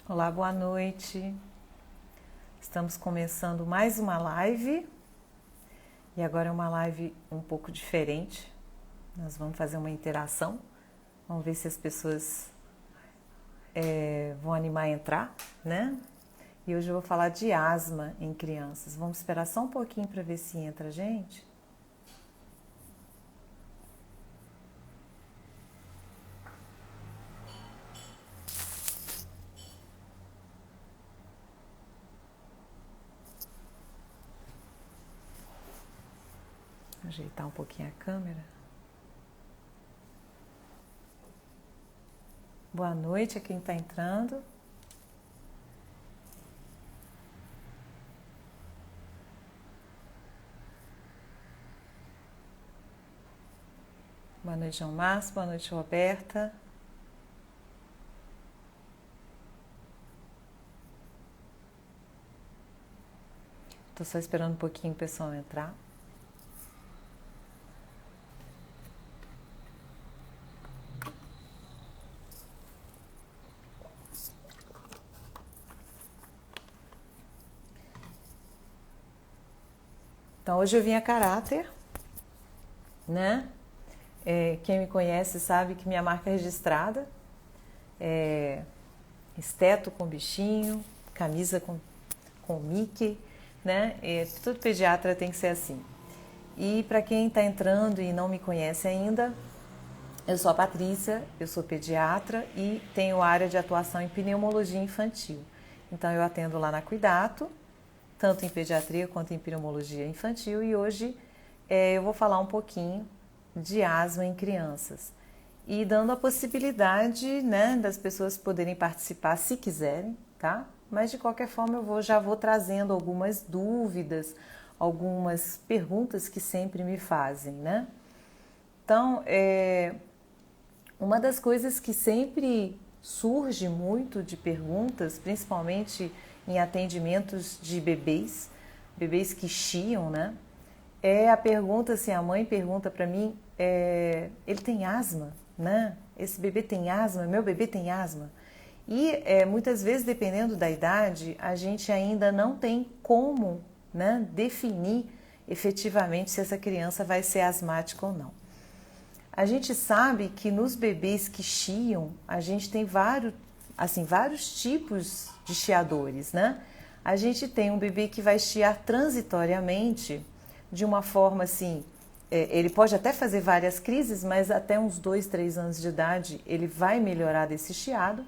Olá, boa noite. Estamos começando mais uma live e agora é uma live um pouco diferente. Nós vamos fazer uma interação, vamos ver se as pessoas vão animar a entrar, né? E hoje eu vou falar de asma em crianças. Vamos esperar só um pouquinho para ver se entra, gente. Ajeitar um pouquinho a câmera. Boa noite a quem está entrando. Boa noite, João Márcio. Boa noite, Roberta. Estou só esperando um pouquinho o pessoal entrar. Então, hoje eu vim a caráter, né? Quem me conhece sabe que minha marca é registrada, esteto com bichinho, camisa com Mickey, né? Todo pediatra tem que ser assim. E para quem está entrando e não me conhece ainda, eu sou a Patrícia, eu sou pediatra e tenho área de atuação em pneumologia infantil. Então eu atendo lá na Cuidato, tanto em pediatria quanto em pneumologia infantil, e hoje eu vou falar um pouquinho de asma em crianças e dando a possibilidade, né, das pessoas poderem participar se quiserem, tá? Mas de qualquer forma eu já vou trazendo algumas dúvidas, algumas perguntas que sempre me fazem, né? Então, uma das coisas que sempre surge muito de perguntas, principalmente em atendimentos de bebês que chiam, né? É a pergunta, assim, a mãe pergunta para mim, ele tem asma, né? Esse bebê tem asma, meu bebê tem asma. E muitas vezes, dependendo da idade, a gente ainda não tem como, né, definir efetivamente se essa criança vai ser asmática ou não. A gente sabe que nos bebês que chiam, a gente tem vários tipos de chiadores, né? A gente tem um bebê que vai chiar transitoriamente, de uma forma assim, ele pode até fazer várias crises, mas até uns 2, 3 anos de idade ele vai melhorar desse chiado.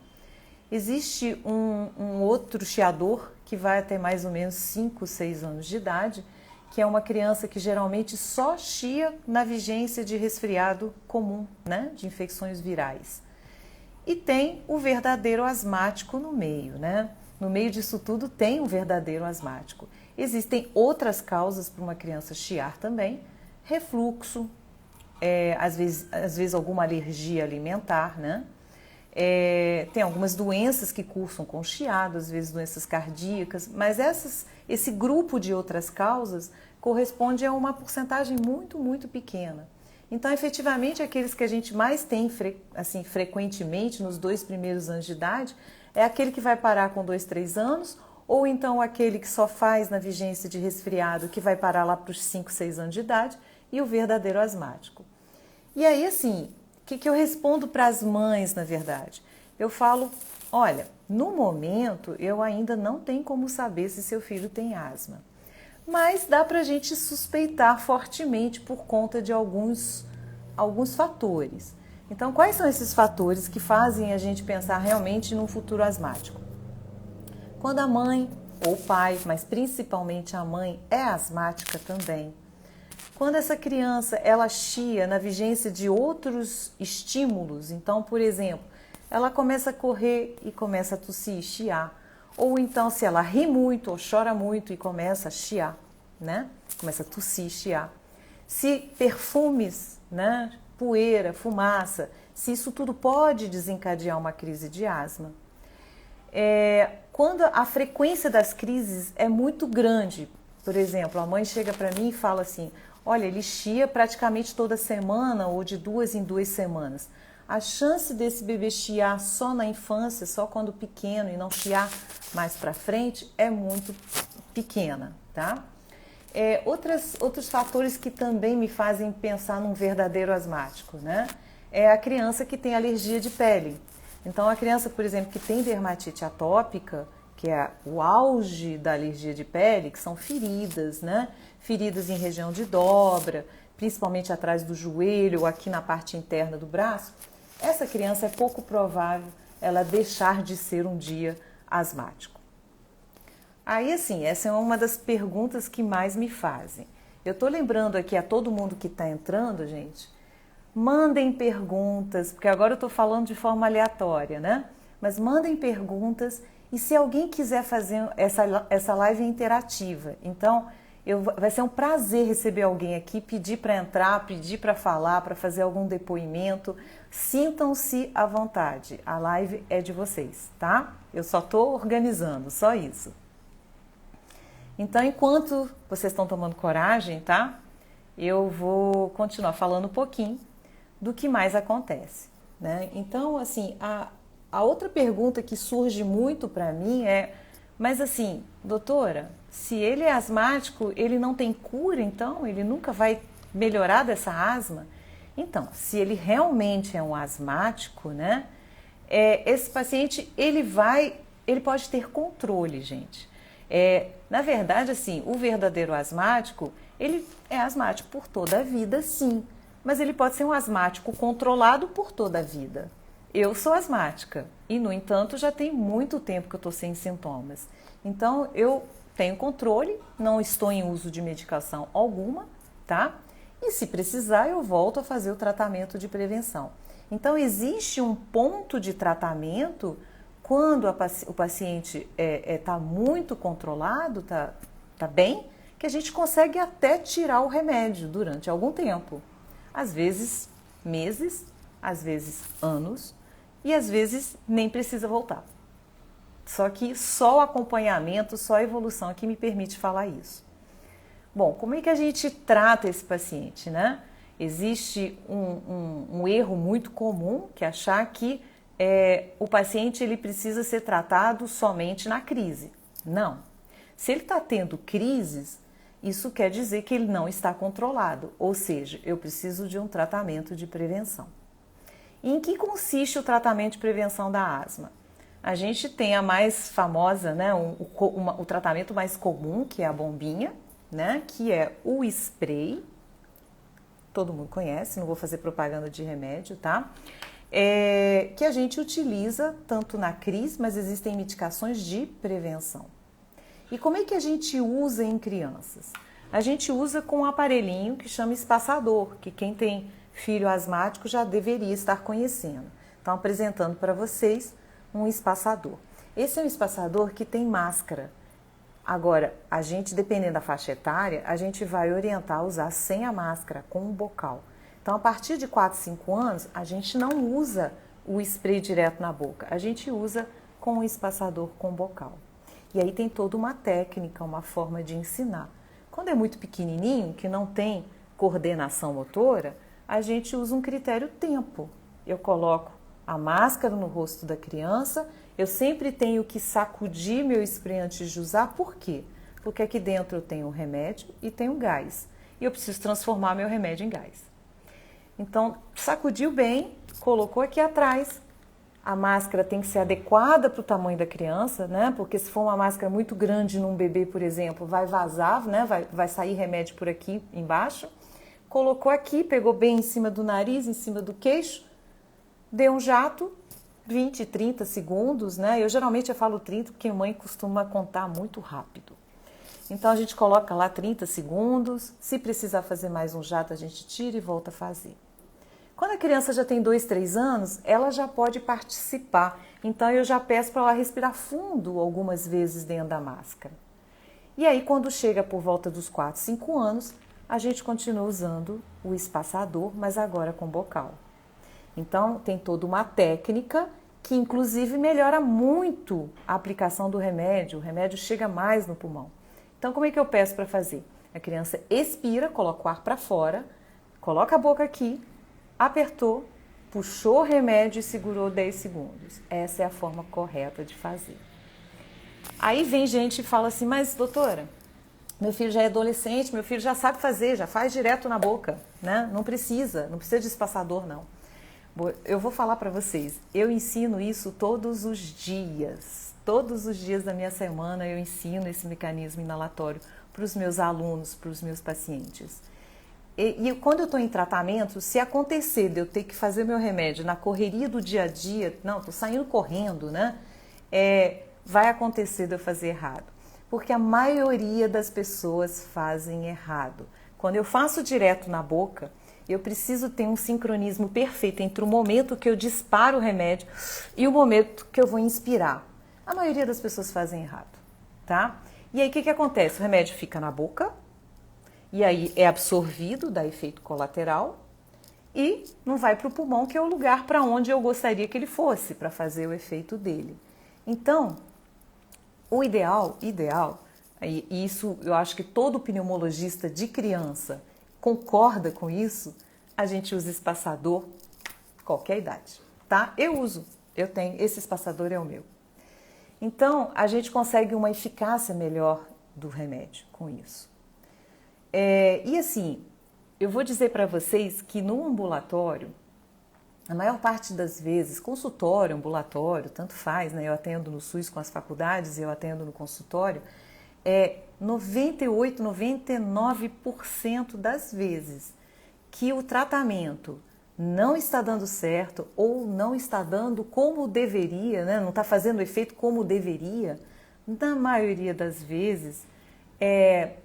Existe um outro chiador que vai até mais ou menos 5, 6 anos de idade, que é uma criança que geralmente só chia na vigência de resfriado comum, né, de infecções virais. E tem o verdadeiro asmático no meio, né? No meio disso tudo tem um verdadeiro asmático. Existem outras causas para uma criança chiar também, refluxo, às vezes alguma alergia alimentar, né? Tem algumas doenças que cursam com chiado, às vezes doenças cardíacas, mas esse grupo de outras causas corresponde a uma porcentagem muito, muito pequena. Então, efetivamente, aqueles que a gente mais tem assim, frequentemente nos 2 primeiros anos de idade é aquele que vai parar com 2, 3 anos, ou então aquele que só faz na vigência de resfriado, que vai parar lá para os 5, 6 anos de idade, e o verdadeiro asmático. E aí, assim, o que eu respondo para as mães, na verdade? Eu falo, olha, no momento eu ainda não tenho como saber se seu filho tem asma, mas dá para a gente suspeitar fortemente por conta de alguns fatores. Então, quais são esses fatores que fazem a gente pensar realmente num futuro asmático? Quando a mãe ou o pai, mas principalmente a mãe, é asmática também. Quando essa criança ela chia na vigência de outros estímulos, então, por exemplo, ela começa a correr e começa a tossir, chiar. Ou então, se ela ri muito ou chora muito e começa a chiar, né? Começa a tossir, chiar. Se perfumes, né? Poeira, fumaça, se isso tudo pode desencadear uma crise de asma. Quando a frequência das crises é muito grande, por exemplo, a mãe chega para mim e fala assim, olha, ele chia praticamente toda semana ou de 2 em 2 semanas. a chance desse bebê chiar só na infância, só quando pequeno e não chiar mais para frente é muito pequena, tá? Outros fatores que também me fazem pensar num verdadeiro asmático, né? É a criança que tem alergia de pele. Então, a criança, por exemplo, que tem dermatite atópica, que é o auge da alergia de pele, que são feridas, né? Feridas em região de dobra, principalmente atrás do joelho ou aqui na parte interna do braço, essa criança é pouco provável ela deixar de ser um dia asmático. Aí, assim, essa é uma das perguntas que mais me fazem. Eu tô lembrando aqui a todo mundo que está entrando, gente, mandem perguntas, porque agora eu tô falando de forma aleatória, né? Mas mandem perguntas e se alguém quiser fazer essa live interativa, então vai ser um prazer receber alguém aqui, pedir para entrar, pedir para falar, para fazer algum depoimento. Sintam-se à vontade, a live é de vocês, tá? Eu só tô organizando, só isso. Então, enquanto vocês estão tomando coragem, tá? Eu vou continuar falando um pouquinho do que mais acontece, né? Então, assim, a outra pergunta que surge muito para mim é, mas assim, doutora, se ele é asmático, ele não tem cura, então? Ele nunca vai melhorar dessa asma? Então, se ele realmente é um asmático, né? Esse paciente, ele pode ter controle, gente. Na verdade, assim, o verdadeiro asmático, ele é asmático por toda a vida, sim. Mas ele pode ser um asmático controlado por toda a vida. Eu sou asmática e, no entanto, já tem muito tempo que eu estou sem sintomas. Então, eu tenho controle, não estou em uso de medicação alguma, tá? E se precisar, eu volto a fazer o tratamento de prevenção. Então, existe um ponto de tratamento quando o paciente está muito controlado, tá bem, que a gente consegue até tirar o remédio durante algum tempo. Às vezes meses, às vezes anos e às vezes nem precisa voltar. Só que só o acompanhamento, só a evolução é que me permite falar isso. Bom, como é que a gente trata esse paciente, né? Existe um erro muito comum, que é achar que o paciente ele precisa ser tratado somente na crise. Não. Se ele está tendo crises, isso quer dizer que ele não está controlado, ou seja, eu preciso de um tratamento de prevenção. E em que consiste o tratamento de prevenção da asma? A gente tem a mais famosa, né, o tratamento mais comum, que é a bombinha, né, que é o spray. Todo mundo conhece, não vou fazer propaganda de remédio, tá? Que a gente utiliza tanto na crise, mas existem medicações de prevenção. E como é que a gente usa em crianças? A gente usa com um aparelhinho que chama espaçador, que quem tem filho asmático já deveria estar conhecendo. Então, apresentando para vocês um espaçador. Esse é um espaçador que tem máscara. Agora, a gente, dependendo da faixa etária, a gente vai orientar a usar sem a máscara, com um bocal. Então, a partir de 4, 5 anos, a gente não usa o spray direto na boca, a gente usa com um espaçador com bocal. E aí tem toda uma técnica, uma forma de ensinar. Quando é muito pequenininho, que não tem coordenação motora, a gente usa um critério tempo. Eu coloco a máscara no rosto da criança, eu sempre tenho que sacudir meu spray antes de usar. Por quê? Porque aqui dentro eu tenho o remédio e tenho gás. E eu preciso transformar meu remédio em gás. Então, sacudiu bem, colocou aqui atrás. A máscara tem que ser adequada para o tamanho da criança, né? Porque se for uma máscara muito grande num bebê, por exemplo, vai vazar, né? Vai sair remédio por aqui embaixo. Colocou aqui, pegou bem em cima do nariz, em cima do queixo, deu um jato, 20, 30 segundos, né? Eu geralmente falo 30 porque a mãe costuma contar muito rápido. Então a gente coloca lá 30 segundos, se precisar fazer mais um jato a gente tira e volta a fazer. Quando a criança já tem 2, 3 anos, ela já pode participar. Então eu já peço para ela respirar fundo algumas vezes dentro da máscara. E aí quando chega por volta dos 4, 5 anos, a gente continua usando o espaçador, mas agora com bocal. Então tem toda uma técnica que inclusive melhora muito a aplicação do remédio. O remédio chega mais no pulmão. Então como é que eu peço para fazer? A criança expira, coloca o ar para fora, coloca a boca aqui, apertou puxou o remédio e segurou 10 segundos. Essa é a forma correta de fazer. Aí vem gente e fala assim, mas doutora, meu filho já é adolescente, meu filho já sabe fazer, já faz direto na boca, né? Não precisa de espaçador não. Eu vou falar para vocês, eu ensino isso todos os dias da minha semana eu ensino esse mecanismo inalatório para os meus alunos, para os meus pacientes. E quando eu estou em tratamento, se acontecer de eu ter que fazer meu remédio na correria do dia a dia, não, estou saindo correndo, né? Vai acontecer de eu fazer errado. Porque a maioria das pessoas fazem errado. Quando eu faço direto na boca, eu preciso ter um sincronismo perfeito entre o momento que eu disparo o remédio e o momento que eu vou inspirar. A maioria das pessoas fazem errado, tá? E aí o que acontece? O remédio fica na boca, e aí é absorvido, dá efeito colateral, e não vai para o pulmão, que é o lugar para onde eu gostaria que ele fosse, para fazer o efeito dele. Então, o ideal, e isso eu acho que todo pneumologista de criança concorda com isso, a gente usa espaçador qualquer idade, tá? Eu tenho, esse espaçador é o meu. Então, a gente consegue uma eficácia melhor do remédio com isso. E assim, eu vou dizer para vocês que no ambulatório, a maior parte das vezes, consultório, ambulatório, tanto faz, né? Eu atendo no SUS com as faculdades e eu atendo no consultório, 98, 99% das vezes que o tratamento não está dando certo ou não está dando como deveria, né? Não está fazendo efeito como deveria, na maioria das vezes é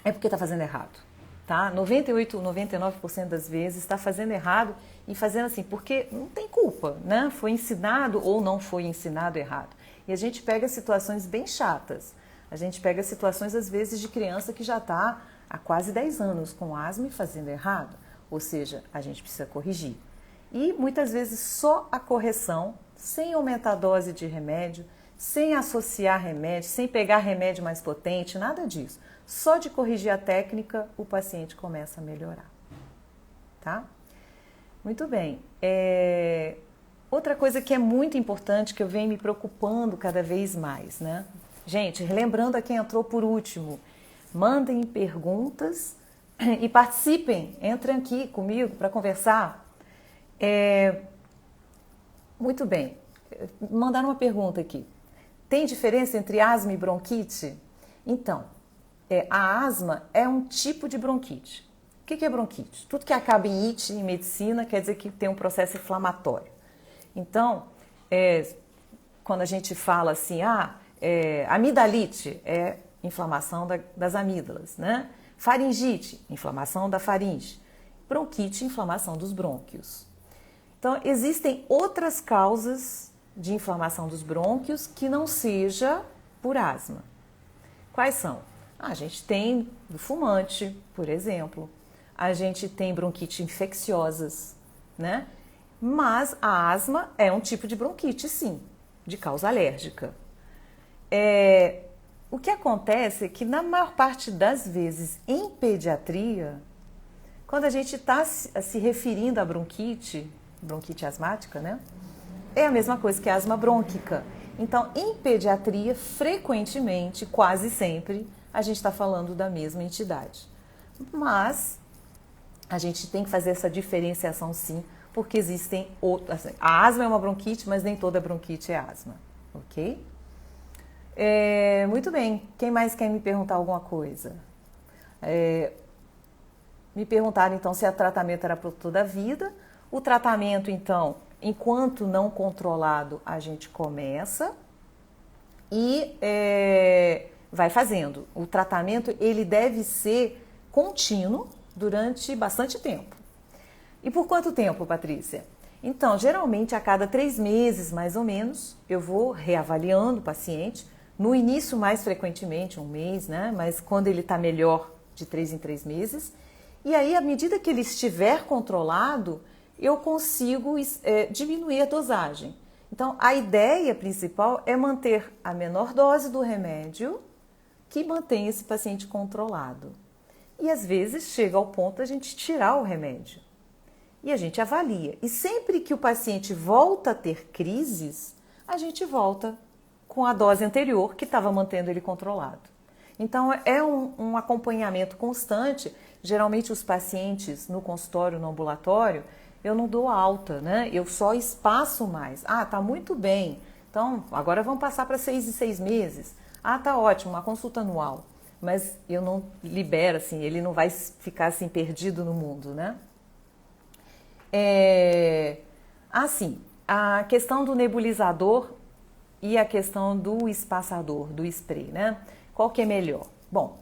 porque está fazendo errado, tá? 98, 99% das vezes está fazendo errado e fazendo assim, porque não tem culpa, né? Foi ensinado ou não foi ensinado errado. E a gente pega situações bem chatas. A gente pega situações, às vezes, de criança que já está há quase 10 anos com asma e fazendo errado. Ou seja, a gente precisa corrigir. E muitas vezes só a correção, sem aumentar a dose de remédio, sem associar remédio, sem pegar remédio mais potente, nada disso. Só de corrigir a técnica, o paciente começa a melhorar. Tá? Muito bem. Outra coisa que é muito importante, que eu venho me preocupando cada vez mais, né? Gente, lembrando a quem entrou por último, mandem perguntas e participem, entrem aqui comigo para conversar. Muito bem, mandaram uma pergunta aqui. Tem diferença entre asma e bronquite? Então, a asma é um tipo de bronquite. O que é bronquite? Tudo que acaba em "ite" em medicina quer dizer que tem um processo inflamatório. Então, quando a gente fala assim, amidalite é inflamação das amígdalas, né? Faringite, inflamação da faringe. Bronquite, inflamação dos brônquios. Então, existem outras causas de inflamação dos brônquios que não seja por asma. Quais são? A gente tem do fumante, por exemplo. A gente tem bronquite infecciosas, né? Mas a asma é um tipo de bronquite, sim, de causa alérgica. O que acontece é que na maior parte das vezes em pediatria, quando a gente está se referindo à bronquite asmática, né? É a mesma coisa que a asma brônquica. Então, em pediatria, frequentemente, quase sempre, a gente está falando da mesma entidade. Mas a gente tem que fazer essa diferenciação, sim, porque existem outras. A asma é uma bronquite, mas nem toda bronquite é asma, ok? Muito bem. Quem mais quer me perguntar alguma coisa? Me perguntaram, então, se o tratamento era para toda a vida. O tratamento, então, enquanto não controlado, a gente começa e vai fazendo. O tratamento, ele deve ser contínuo durante bastante tempo. E por quanto tempo, Patrícia? Então, geralmente, a cada 3 meses, mais ou menos, eu vou reavaliando o paciente. No início, mais frequentemente, 1 mês, né? Mas quando ele está melhor, de 3 em 3 meses. E aí, à medida que ele estiver controlado, eu consigo diminuir a dosagem. Então, a ideia principal é manter a menor dose do remédio que mantém esse paciente controlado. E às vezes chega ao ponto de a gente tirar o remédio. e a gente avalia. E sempre que o paciente volta a ter crises, a gente volta com a dose anterior que estava mantendo ele controlado. Então é um acompanhamento constante. Geralmente os pacientes no consultório, no ambulatório, eu não dou alta, né? Eu só espaço mais. Ah, tá muito bem. Então agora vamos passar para 6 em 6 meses. Ah, tá ótimo, uma consulta anual. Mas eu não libero, assim, ele não vai ficar assim perdido no mundo, né? Assim, a questão do nebulizador e a questão do espaçador, do spray, né? Qual que é melhor? Bom,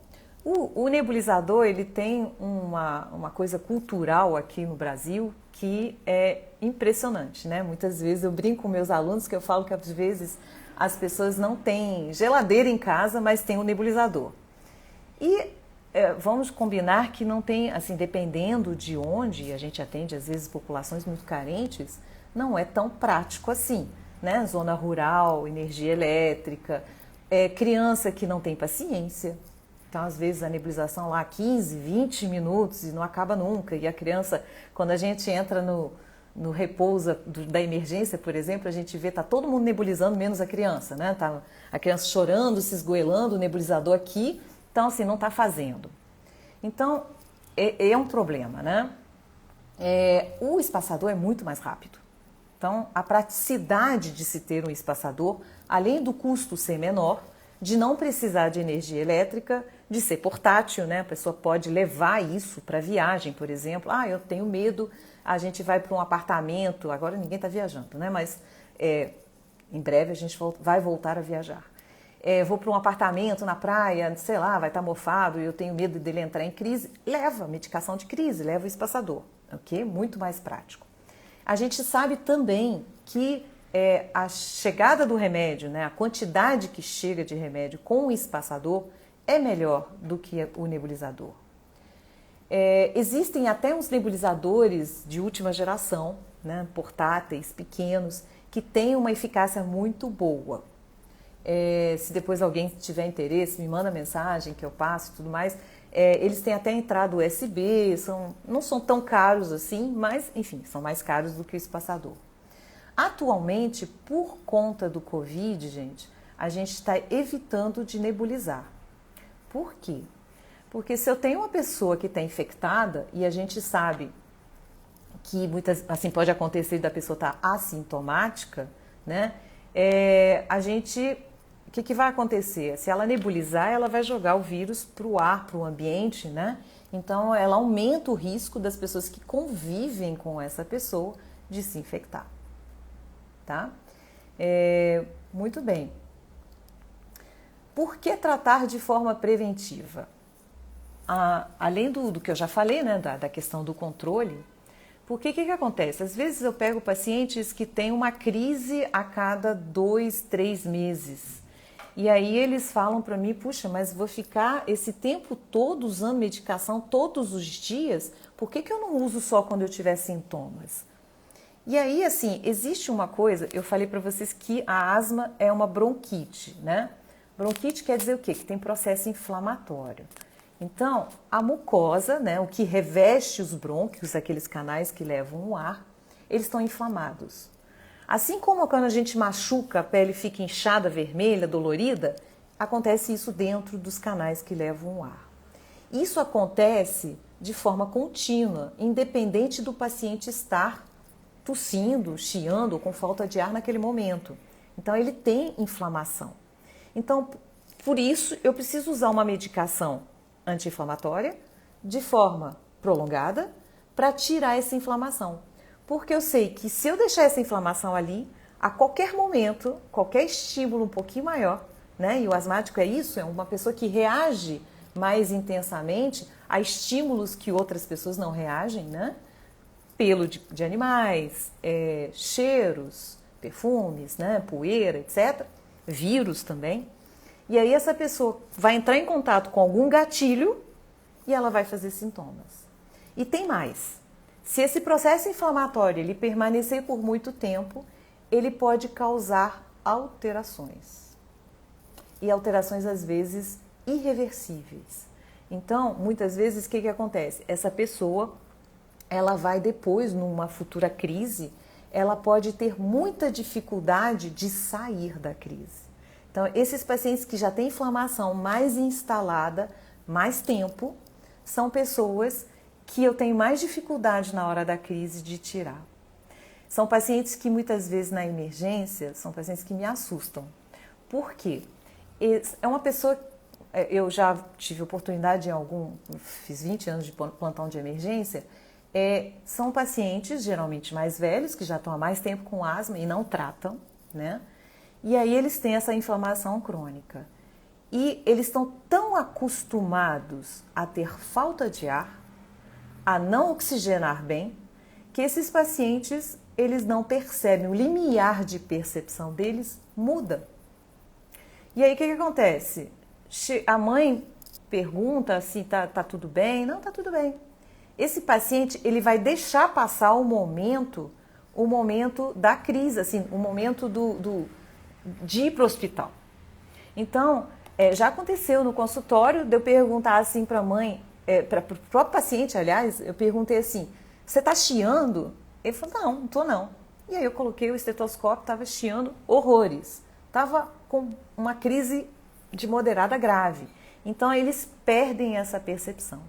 o nebulizador, ele tem uma coisa cultural aqui no Brasil que é impressionante, né? Muitas vezes eu brinco com meus alunos que eu falo que às vezes as pessoas não têm geladeira em casa, mas tem um nebulizador. E vamos combinar que não tem, assim, dependendo de onde a gente atende, às vezes, populações muito carentes, não é tão prático assim, né? Zona rural, energia elétrica, criança que não tem paciência. Então, às vezes, a nebulização lá 15, 20 minutos e não acaba nunca. E a criança, quando a gente entra no repouso da emergência, por exemplo, a gente vê, tá todo mundo nebulizando, menos a criança, né? Tá a criança chorando, se esgoelando, o nebulizador aqui. Então, assim, não está fazendo. Então, é um problema, né? O espaçador é muito mais rápido. Então, a praticidade de se ter um espaçador, além do custo ser menor, de não precisar de energia elétrica, de ser portátil, né? A pessoa pode levar isso para viagem, por exemplo. Ah, eu tenho medo, a gente vai para um apartamento, agora ninguém está viajando, né? Mas em breve a gente vai voltar a viajar. Vou para um apartamento na praia, sei lá, vai estar mofado e eu tenho medo dele entrar em crise, leva medicação de crise, leva o espaçador, ok? Muito mais prático. A gente sabe também que a chegada do remédio, né, a quantidade que chega de remédio com o espaçador é melhor do que o nebulizador. Existem até uns nebulizadores de última geração, né, portáteis, pequenos, que têm uma eficácia muito boa. Se depois alguém tiver interesse, me manda mensagem que eu passo e tudo mais. Eles têm até entrada USB, não são tão caros assim, mas enfim, são mais caros do que o espaçador. Atualmente, por conta do Covid, gente, a gente está evitando de nebulizar. Por quê? Porque se eu tenho uma pessoa que está infectada e a gente sabe que assim, pode acontecer da pessoa estar assintomática, né? O que vai acontecer? Se ela nebulizar, ela vai jogar o vírus para o ar, para o ambiente, né? Então, ela aumenta o risco das pessoas que convivem com essa pessoa de se infectar, tá? Muito bem. Por que tratar de forma preventiva? Além do que eu já falei, né, da questão do controle, porque o que acontece? Às vezes eu pego pacientes que têm uma crise a cada 2, 3 meses. E aí eles falam para mim, puxa, mas vou ficar esse tempo todo usando medicação todos os dias? Por que eu não uso só quando eu tiver sintomas? E aí, assim, existe uma coisa, eu falei para vocês que a asma é uma bronquite, né? Bronquite quer dizer o quê? Que tem processo inflamatório. Então, a mucosa, né, o que reveste os brônquios, aqueles canais que levam o ar, eles estão inflamados. Assim como quando a gente machuca, a pele fica inchada, vermelha, dolorida, acontece isso dentro dos canais que levam o ar. Isso acontece de forma contínua, independente do paciente estar tossindo, chiando ou com falta de ar naquele momento. Então, ele tem inflamação. Então, por isso, eu preciso usar uma medicação anti-inflamatória de forma prolongada para tirar essa inflamação. Porque eu sei que se eu deixar essa inflamação ali, a qualquer momento, qualquer estímulo um pouquinho maior, né? E o asmático é isso, é uma pessoa que reage mais intensamente a estímulos que outras pessoas não reagem, né? Pelo de animais, cheiros, perfumes, né? Poeira, etc. Vírus também. E aí essa pessoa vai entrar em contato com algum gatilho e ela vai fazer sintomas. E tem mais. Se esse processo inflamatório ele permanecer por muito tempo, ele pode causar alterações. E alterações, às vezes, irreversíveis. Então, muitas vezes, o que acontece? Essa pessoa, ela vai depois, numa futura crise, ela pode ter muita dificuldade de sair da crise. Então, esses pacientes que já têm inflamação mais instalada, mais tempo, são pessoas que eu tenho mais dificuldade na hora da crise de tirar. São pacientes que muitas vezes na emergência, são pacientes que me assustam. Por quê? É uma pessoa, eu já tive oportunidade fiz 20 anos de plantão de emergência, são pacientes geralmente mais velhos, que já estão há mais tempo com asma e não tratam, né? E aí eles têm essa inflamação crônica. E eles estão tão acostumados a ter falta de ar, a não oxigenar bem, que esses pacientes, eles não percebem, o limiar de percepção deles muda. E aí o que acontece? A mãe pergunta se tá tudo bem. Não, tá tudo bem. Esse paciente, ele vai deixar passar o momento da crise, assim, o momento de ir para o hospital. Então, já aconteceu no consultório de eu perguntar assim para a mãe, para o próprio paciente, aliás, eu perguntei assim, você está chiando? Ele falou, não estou não. E aí eu coloquei o estetoscópio, estava chiando horrores. Estava com uma crise de moderada a grave. Então, eles perdem essa percepção.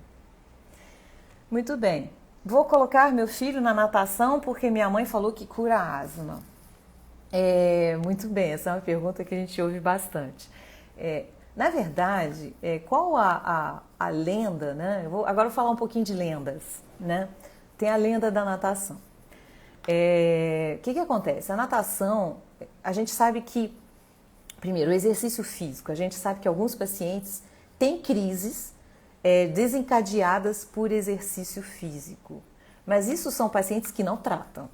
Muito bem. Vou colocar meu filho na natação porque minha mãe falou que cura a asma. Muito bem, essa é uma pergunta que a gente ouve bastante. Na verdade, qual a lenda, né? Agora vou falar um pouquinho de lendas, né? Tem a lenda da natação. O que acontece? A natação, a gente sabe que, primeiro, o exercício físico, a gente sabe que alguns pacientes têm crises desencadeadas por exercício físico. Mas isso são pacientes que não tratam.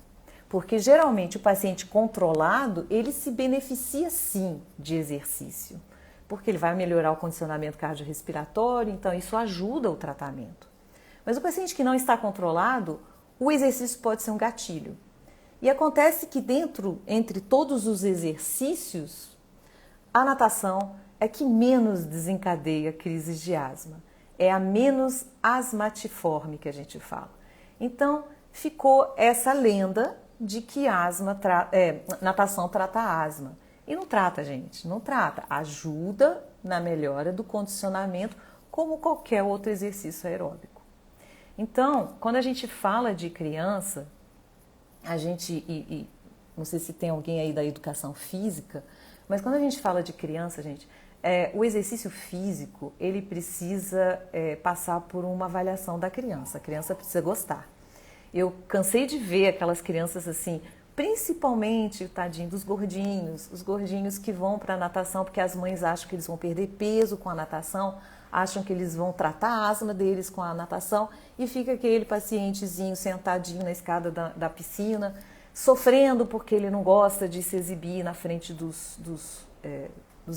Porque geralmente o paciente controlado, ele se beneficia sim de exercício. Porque ele vai melhorar o condicionamento cardiorrespiratório, então isso ajuda o tratamento. Mas o paciente que não está controlado, o exercício pode ser um gatilho. E acontece que entre todos os exercícios, a natação é que menos desencadeia crises de asma. É a menos asmatiforme que a gente fala. Então, ficou essa lenda de que natação trata a asma. E não trata, gente, não trata. Ajuda na melhora do condicionamento, como qualquer outro exercício aeróbico. Então, quando a gente fala de criança, não sei se tem alguém aí da educação física, mas quando a gente fala de criança, gente, o exercício físico, ele precisa passar por uma avaliação da criança. A criança precisa gostar. Eu cansei de ver aquelas crianças assim, principalmente, tadinho, os gordinhos que vão para a natação porque as mães acham que eles vão perder peso com a natação, acham que eles vão tratar a asma deles com a natação e fica aquele pacientezinho sentadinho na escada da piscina, sofrendo porque ele não gosta de se exibir na frente dos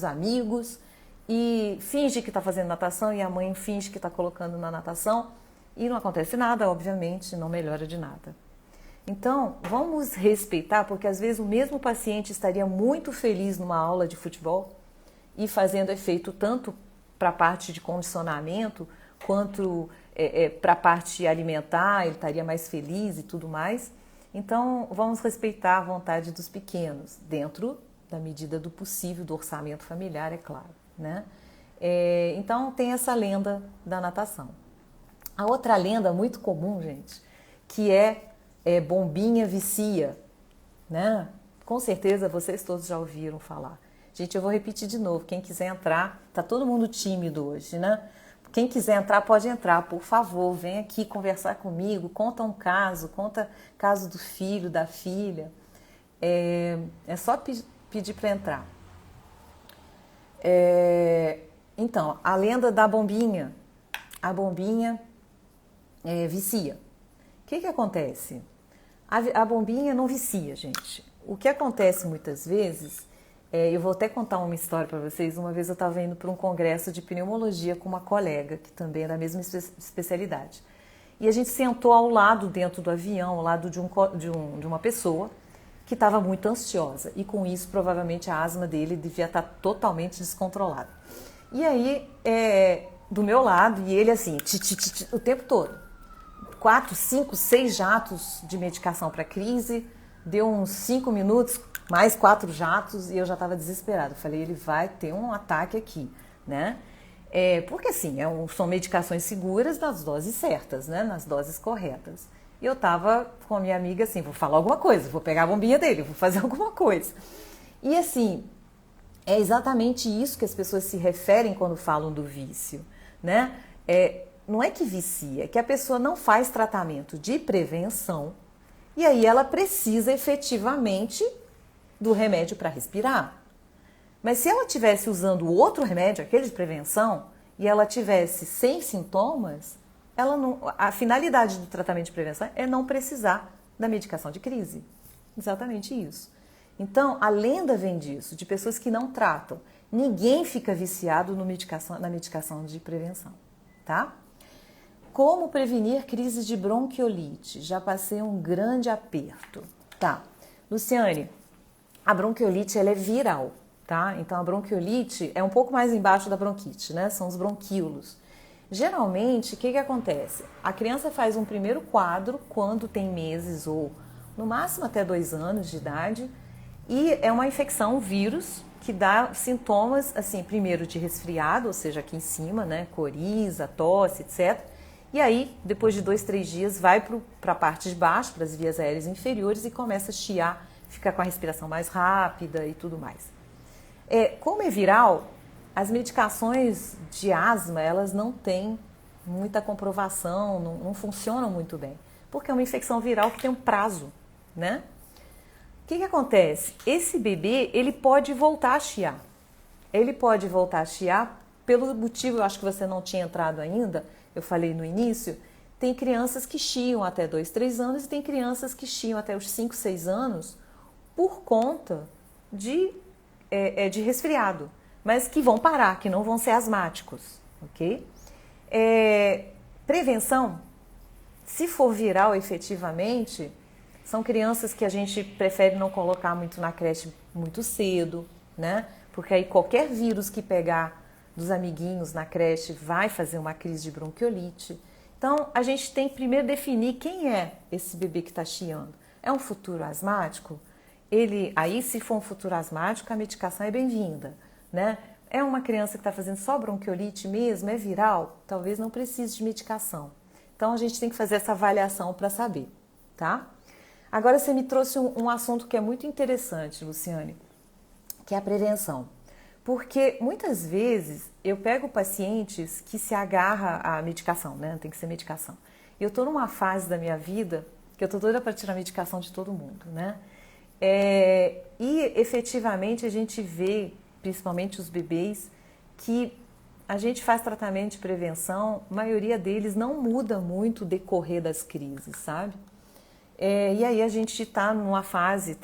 amigos e finge que está fazendo natação e a mãe finge que está colocando na natação e não acontece nada, obviamente, não melhora de nada. Então, vamos respeitar, porque às vezes o mesmo paciente estaria muito feliz numa aula de futebol e fazendo efeito tanto para a parte de condicionamento quanto para a parte alimentar, ele estaria mais feliz e tudo mais. Então, vamos respeitar a vontade dos pequenos, dentro da medida do possível, do orçamento familiar, é claro, né? Então, tem essa lenda da natação. A outra lenda muito comum, gente, que bombinha vicia, né? Com certeza vocês todos já ouviram falar. Gente, eu vou repetir de novo, quem quiser entrar, tá todo mundo tímido hoje, né? Quem quiser entrar, pode entrar, por favor, vem aqui conversar comigo, conta um caso, conta caso do filho, da filha. É só pedir para entrar. Então, a lenda da bombinha. A bombinha vicia. O que acontece? A bombinha não vicia, gente. O que acontece muitas vezes, eu vou até contar uma história para vocês. Uma vez eu estava indo para um congresso de pneumologia com uma colega, que também é da mesma especialidade. E a gente sentou ao lado, dentro do avião, ao lado de uma pessoa que estava muito ansiosa. E com isso, provavelmente, a asma dele devia estar totalmente descontrolada. E aí, do meu lado, e ele assim, o tempo todo. 4, 5, 6 jatos de medicação para crise, deu uns 5 minutos, mais 4 jatos e eu já estava desesperada. Falei, ele vai ter um ataque aqui, né? Porque assim, são medicações seguras nas doses certas, né? Nas doses corretas. E eu estava com a minha amiga assim, vou falar alguma coisa, vou pegar a bombinha dele, vou fazer alguma coisa. E assim, é exatamente isso que as pessoas se referem quando falam do vício, né? Não é que vicia, é que a pessoa não faz tratamento de prevenção e aí ela precisa efetivamente do remédio para respirar. Mas se ela estivesse usando outro remédio, aquele de prevenção, e ela tivesse sem sintomas, a finalidade do tratamento de prevenção é não precisar da medicação de crise. Exatamente isso. Então, a lenda vem disso, de pessoas que não tratam. Ninguém fica viciado na medicação de prevenção, tá? Como prevenir crises de bronquiolite? Já passei um grande aperto. Tá. Luciane, a bronquiolite ela é viral, tá? Então a bronquiolite é um pouco mais embaixo da bronquite, né? São os bronquíolos. Geralmente, o que acontece? A criança faz um primeiro quadro quando tem meses ou no máximo até 2 anos de idade e é uma infecção, um vírus, que dá sintomas, assim, primeiro de resfriado, ou seja, aqui em cima, né? Coriza, tosse, etc. E aí, depois de 2, 3 dias, vai para a parte de baixo, para as vias aéreas inferiores e começa a chiar, fica com a respiração mais rápida e tudo mais. Como é viral, as medicações de asma, elas não têm muita comprovação, não funcionam muito bem, porque é uma infecção viral que tem um prazo, né? O que acontece? Esse bebê, ele pode voltar a chiar. Ele pode voltar a chiar pelo motivo, eu acho que você não tinha entrado ainda, eu falei no início, tem crianças que chiam até 2, 3 anos e tem crianças que chiam até os 5, 6 anos por conta de resfriado, mas que vão parar, que não vão ser asmáticos, ok? Prevenção, se for viral efetivamente, são crianças que a gente prefere não colocar muito na creche muito cedo, né? Porque aí qualquer vírus que pegar dos amiguinhos na creche vai fazer uma crise de bronquiolite. Então, a gente tem que primeiro definir quem é esse bebê que está chiando. É um futuro asmático? Aí, se for um futuro asmático, a medicação é bem-vinda, né? É uma criança que está fazendo só bronquiolite mesmo, é viral? Talvez não precise de medicação. Então, a gente tem que fazer essa avaliação para saber, tá? Agora, você me trouxe um assunto que é muito interessante, Luciane, que é a prevenção. Porque muitas vezes eu pego pacientes que se agarram à medicação, né? Tem que ser medicação. Eu estou numa fase da minha vida que eu estou doida para tirar a medicação de todo mundo, né? E efetivamente a gente vê, principalmente os bebês, que a gente faz tratamento de prevenção, a maioria deles não muda muito o decorrer das crises, sabe? E aí a gente está numa fase,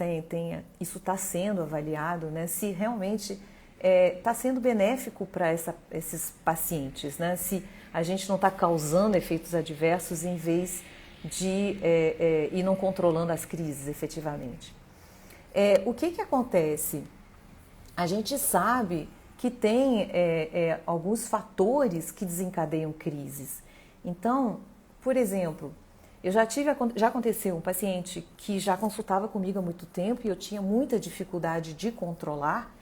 isso está sendo avaliado, né? Se realmente está sendo benéfico para esses pacientes, né? Se a gente não está causando efeitos adversos em vez de ir não controlando as crises efetivamente. O que acontece? A gente sabe que tem alguns fatores que desencadeiam crises. Então, por exemplo, já aconteceu um paciente que já consultava comigo há muito tempo e eu tinha muita dificuldade de controlar.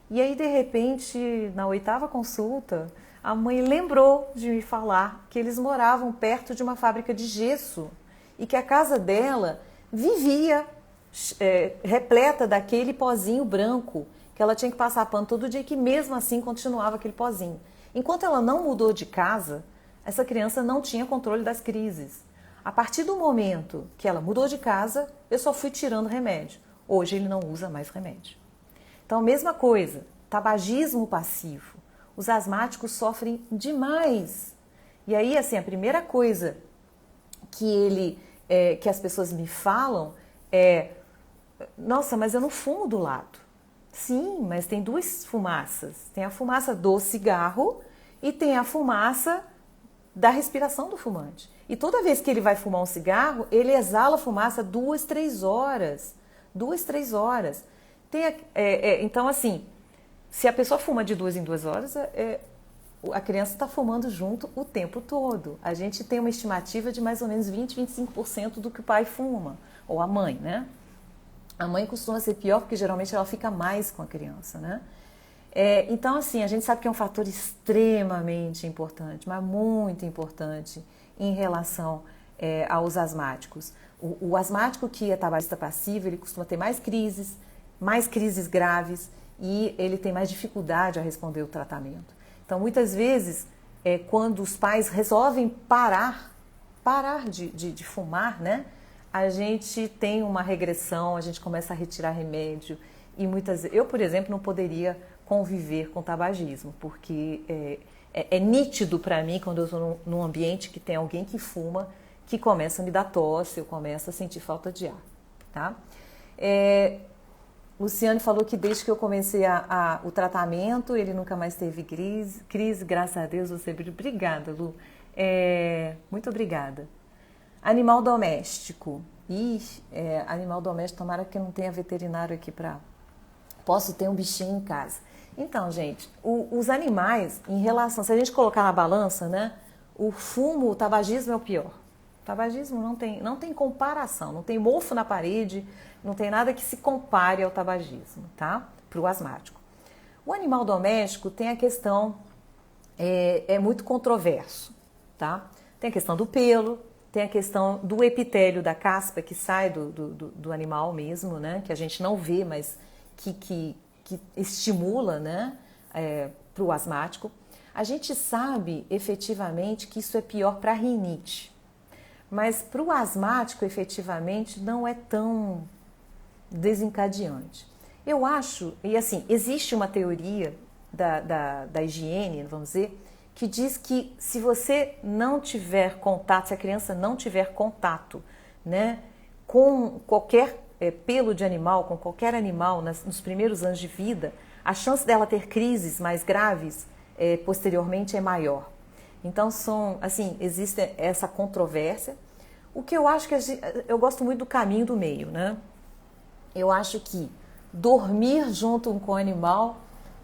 E aí, de repente, na 8ª consulta, a mãe lembrou de me falar que eles moravam perto de uma fábrica de gesso e que a casa dela vivia repleta daquele pozinho branco, que ela tinha que passar pano todo dia e que mesmo assim continuava aquele pozinho. Enquanto ela não mudou de casa, essa criança não tinha controle das crises. A partir do momento que ela mudou de casa, eu só fui tirando remédio. Hoje ele não usa mais remédio. Então, mesma coisa, tabagismo passivo. Os asmáticos sofrem demais. E aí, assim, a primeira coisa que as pessoas me falam é: nossa, mas eu não fumo do lado. Sim, mas tem 2 fumaças. Tem a fumaça do cigarro e tem a fumaça da respiração do fumante. E toda vez que ele vai fumar um cigarro, ele exala fumaça 2, 3 horas. 2, 3 horas. Então, assim, se a pessoa fuma de 2 em 2 horas, a criança está fumando junto o tempo todo. A gente tem uma estimativa de mais ou menos 20-25% do que o pai fuma, ou a mãe, né? A mãe costuma ser pior porque geralmente ela fica mais com a criança, né? Então, assim, a gente sabe que é um fator extremamente importante, mas muito importante em relação aos asmáticos. O asmático que é tabagista passivo, ele costuma ter mais crises graves e ele tem mais dificuldade a responder o tratamento. Então, muitas vezes, quando os pais resolvem parar de fumar, né? A gente tem uma regressão, a gente começa a retirar remédio e muitas vezes, eu, por exemplo, não poderia conviver com tabagismo, porque é nítido para mim quando eu estou num ambiente que tem alguém que fuma, que começa a me dar tosse, eu começo a sentir falta de ar, tá? Luciane falou que desde que eu comecei o tratamento, ele nunca mais teve crise, graças a Deus, você... Obrigada, Lu. Muito obrigada. Animal doméstico. Animal doméstico, tomara que não tenha veterinário aqui para... Posso ter um bichinho em casa. Então, gente, os animais, em relação... Se a gente colocar na balança, né? O fumo, o tabagismo é o pior. O tabagismo não tem comparação, não tem mofo na parede, não tem nada que se compare ao tabagismo, tá? Para o asmático. O animal doméstico tem a questão, é muito controverso, tá? Tem a questão do pelo, tem a questão do epitélio da caspa que sai do animal mesmo, né? Que a gente não vê, mas que estimula, né? Para o asmático. A gente sabe efetivamente que isso é pior para a rinite, mas para o asmático efetivamente não é tão desencadeante. Eu acho, e assim, existe uma teoria da higiene, vamos dizer, que diz que se você não tiver contato, se a criança não tiver contato, né, com qualquer pelo de animal, com qualquer animal nos primeiros anos de vida, a chance dela ter crises mais graves posteriormente é maior. Então, existe essa controvérsia. O que eu acho que eu gosto muito do caminho do meio, né? Eu acho que dormir junto com o animal,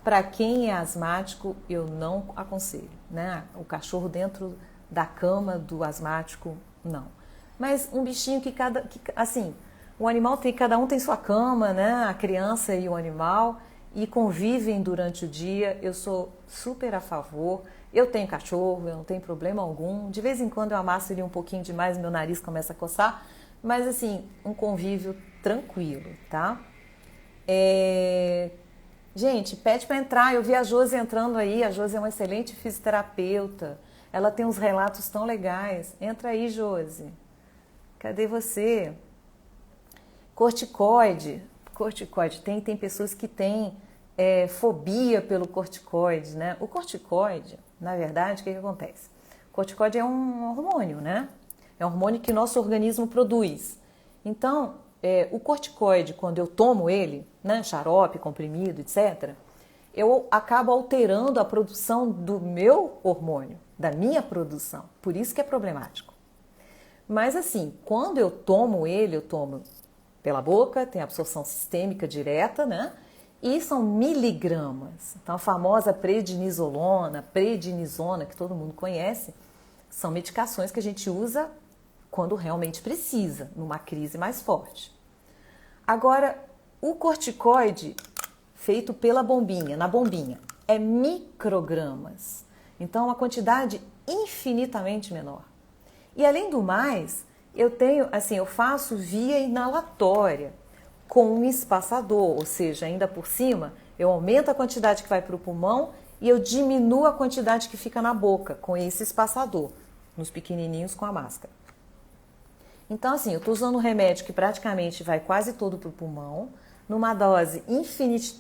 para quem é asmático, eu não aconselho, né? O cachorro dentro da cama do asmático, não. Mas um bichinho cada um tem sua cama, né? A criança e o animal, e convivem durante o dia. Eu sou super a favor. Eu tenho cachorro, eu não tenho problema algum. De vez em quando eu amasso ele um pouquinho demais, meu nariz começa a coçar. Mas assim, um convívio tranquilo, tá? Gente, pede para entrar. Eu vi a Josi entrando aí. A Josi é uma excelente fisioterapeuta. Ela tem uns relatos tão legais. Entra aí, Josi. Cadê você? Corticoide. Tem pessoas que têm fobia pelo corticoide, né? O corticoide, na verdade, o que acontece? O corticoide é um hormônio, né? É um hormônio que nosso organismo produz. Então, o corticoide, quando eu tomo ele, né, xarope, comprimido, etc., eu acabo alterando a produção do meu hormônio, da minha produção. Por isso que é problemático. Mas assim, quando eu tomo ele, eu tomo pela boca, tem absorção sistêmica direta, né? E são miligramas. Então, a famosa prednisolona, prednisona, que todo mundo conhece, são medicações que a gente usa quando realmente precisa, numa crise mais forte. Agora, o corticoide feito pela bombinha, na bombinha, é microgramas. Então, uma quantidade infinitamente menor. E além do mais, eu faço via inalatória com um espaçador, ou seja, ainda por cima, eu aumento a quantidade que vai para o pulmão e eu diminuo a quantidade que fica na boca com esse espaçador, nos pequenininhos com a máscara. Então, assim, eu estou usando um remédio que praticamente vai quase todo para o pulmão, numa dose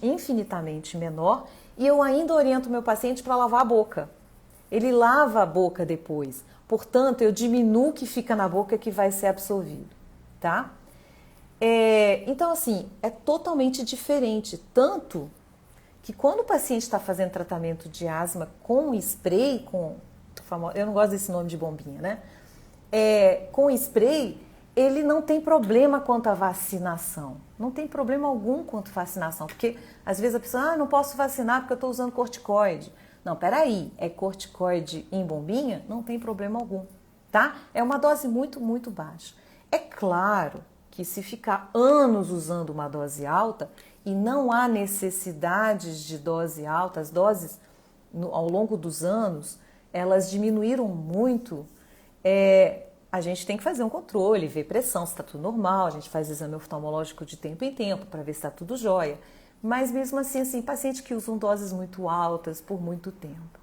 infinitamente menor, e eu ainda oriento meu paciente para lavar a boca. Ele lava a boca depois, portanto, eu diminuo o que fica na boca que vai ser absorvido, tá? Então, assim, é totalmente diferente, tanto que quando o paciente está fazendo tratamento de asma com spray, eu não gosto desse nome de bombinha, né? Com spray, ele não tem problema quanto à vacinação. Não tem problema algum quanto à vacinação, porque às vezes a pessoa, não posso vacinar porque eu estou usando corticoide. Não, peraí, é corticoide em bombinha? Não tem problema algum, tá? É uma dose muito, muito baixa. É claro que se ficar anos usando uma dose alta e não há necessidade de dose alta, as doses ao longo dos anos, elas diminuíram muito, a gente tem que fazer um controle, ver pressão, se está tudo normal, a gente faz exame oftalmológico de tempo em tempo para ver se está tudo jóia. Mas mesmo assim, paciente que usam doses muito altas por muito tempo.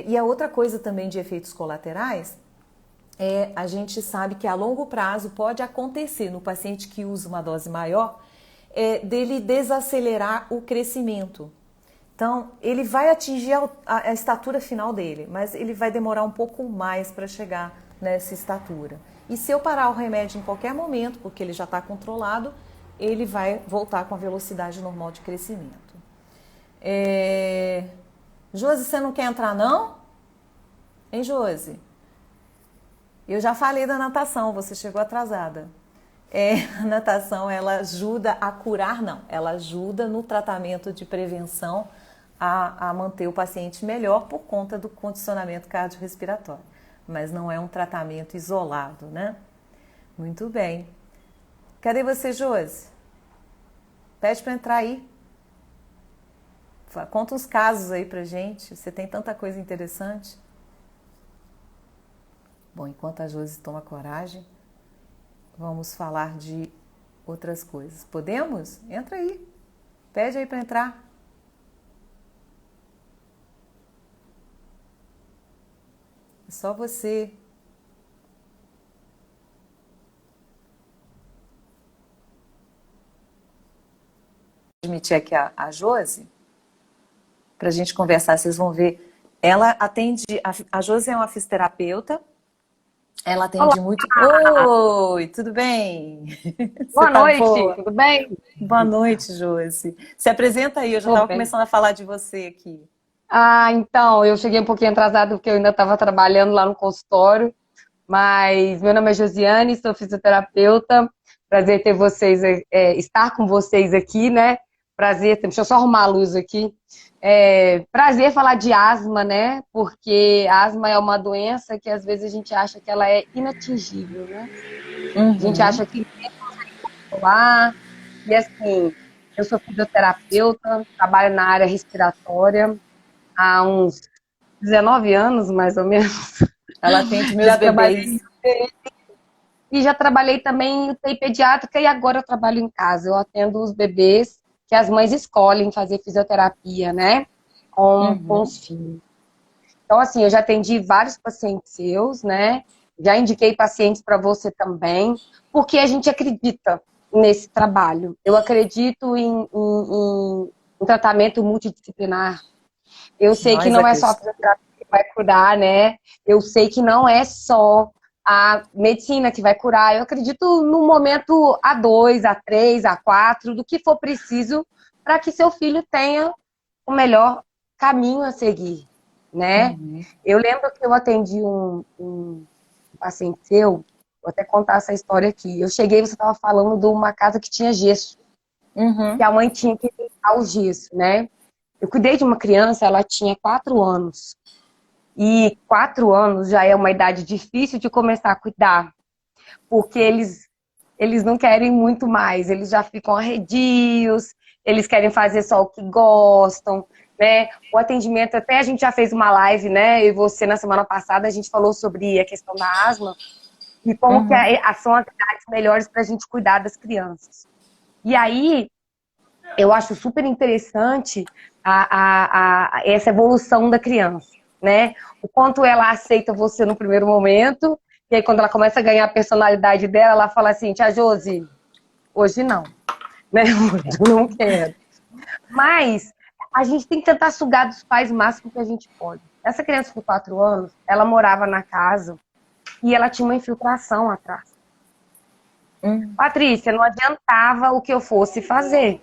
E a outra coisa também de efeitos colaterais, a gente sabe que a longo prazo pode acontecer no paciente que usa uma dose maior, dele desacelerar o crescimento. Então, ele vai atingir a estatura final dele, mas ele vai demorar um pouco mais para chegar nessa estatura. E se eu parar o remédio em qualquer momento, porque ele já está controlado, ele vai voltar com a velocidade normal de crescimento. Josi, você não quer entrar não? Hein, Josi? Eu já falei da natação, você chegou atrasada. A natação, ela ajuda a curar, não. Ela ajuda no tratamento de prevenção a manter o paciente melhor por conta do condicionamento cardiorrespiratório. Mas não é um tratamento isolado, né? Muito bem. Cadê você, Josi? Pede para entrar aí. Conta uns casos aí pra gente. Você tem tanta coisa interessante. Bom, enquanto a Josi toma coragem, vamos falar de outras coisas. Podemos? Entra aí. Pede aí para entrar. É só você. Admitir aqui a Josi, para a gente conversar, vocês vão ver. Ela atende, a Josi é uma fisioterapeuta, ela atende Olá, muito. Oi, tudo bem? Você boa tá noite, boa? tudo bem? Boa noite, Josi. Se apresenta aí, eu já Tô estava bem. começando a falar de você aqui. Então, eu cheguei um pouquinho atrasado porque eu ainda estava trabalhando lá no consultório, mas meu nome é Josiane, sou fisioterapeuta. Prazer ter vocês, estar com vocês aqui, né? Prazer, deixa eu só arrumar a luz aqui. Prazer falar de asma, né? Porque a asma é uma doença que às vezes a gente acha que ela é inatingível, né? A gente Uhum. acha que lá. E assim, eu sou fisioterapeuta, trabalho na área respiratória há uns 19 anos, mais ou menos. Ela atende meus Já trabalhei bebês. e já trabalhei também em UTI pediátrica e agora eu trabalho em casa. Eu atendo os bebês que as mães escolhem fazer fisioterapia, né? Com Uhum. os filhos. Então, assim, eu já atendi vários pacientes seus, né? Já indiquei pacientes para você também, porque a gente acredita nesse trabalho. Eu acredito em tratamento multidisciplinar. Eu sei que Nós não é só a acreditamos. fisioterapia que vai curar, né? Eu sei que não é só a medicina que vai curar. Eu acredito no momento A2, A3, A4, do que for preciso para que seu filho tenha o melhor caminho a seguir, né? Uhum. Eu lembro que eu atendi um paciente seu, vou até contar essa história aqui. Eu cheguei, você estava falando de uma casa que tinha gesso, que Uhum. a mãe tinha que limpar o gesso, né? Eu cuidei de uma criança, ela tinha 4 anos. E 4 anos já é uma idade difícil de começar a cuidar, porque eles não querem muito mais, eles já ficam arredios, eles querem fazer só o que gostam, né? O atendimento, até a gente já fez uma live, né? Eu e você, na semana passada, a gente falou sobre a questão da asma e como que Uhum. são as idades melhores para a gente cuidar das crianças. E aí, eu acho super interessante essa evolução da criança, né? O quanto ela aceita você no primeiro momento, e aí quando ela começa a ganhar a personalidade dela, ela fala assim, tia Josi, hoje não, né? Hoje eu não quero. Mas a gente tem que tentar sugar dos pais o máximo que a gente pode. Essa criança com 4 anos, ela morava na casa e ela tinha uma infiltração atrás. Uhum. Patrícia, não adiantava o que eu fosse fazer.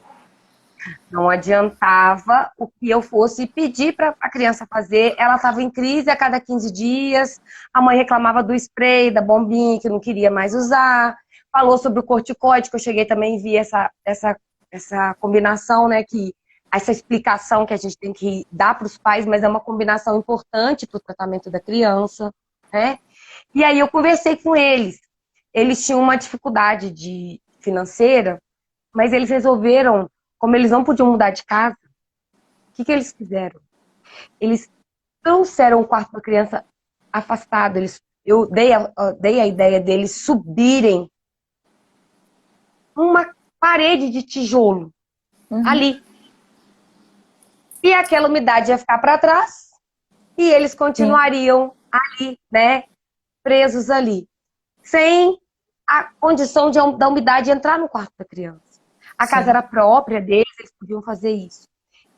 Não adiantava o que eu fosse pedir para a criança fazer. Ela estava em crise a cada 15 dias. A mãe reclamava do spray, da bombinha, que não queria mais usar. Falou sobre o corticoide, que eu cheguei também e vi essa combinação, né? Que essa explicação que a gente tem que dar para os pais, mas é uma combinação importante para o tratamento da criança, né? E aí eu conversei com eles. Eles tinham uma dificuldade financeira, mas eles resolveram, como eles não podiam mudar de casa, o que eles fizeram? Eles trouxeram o quarto da criança afastado. Eu dei a ideia deles subirem uma parede de tijolo ali. E aquela umidade ia ficar para trás e eles continuariam ali, né, presos ali, sem a condição da umidade entrar no quarto da criança. A casa era própria deles, eles podiam fazer isso.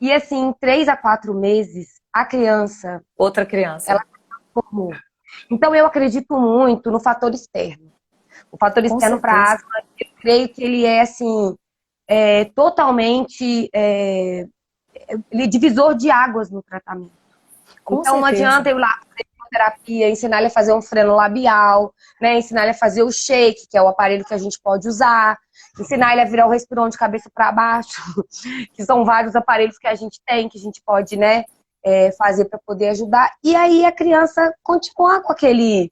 E assim, em 3 a 4 meses, a criança... Outra criança. Ela se formou. Então, eu acredito muito no fator externo. O fator externo para asma, eu creio que ele é, assim, totalmente ele é divisor de águas no tratamento. Então, não adianta eu ir lá fazer terapia, ensinar ele a fazer um freno labial, né? Ensinar ele a fazer o shake, que é o aparelho que a gente pode usar, ensinar ele a virar o respirão de cabeça para baixo, que são vários aparelhos que a gente tem, que a gente pode, né, fazer para poder ajudar. E aí a criança continuar com aquele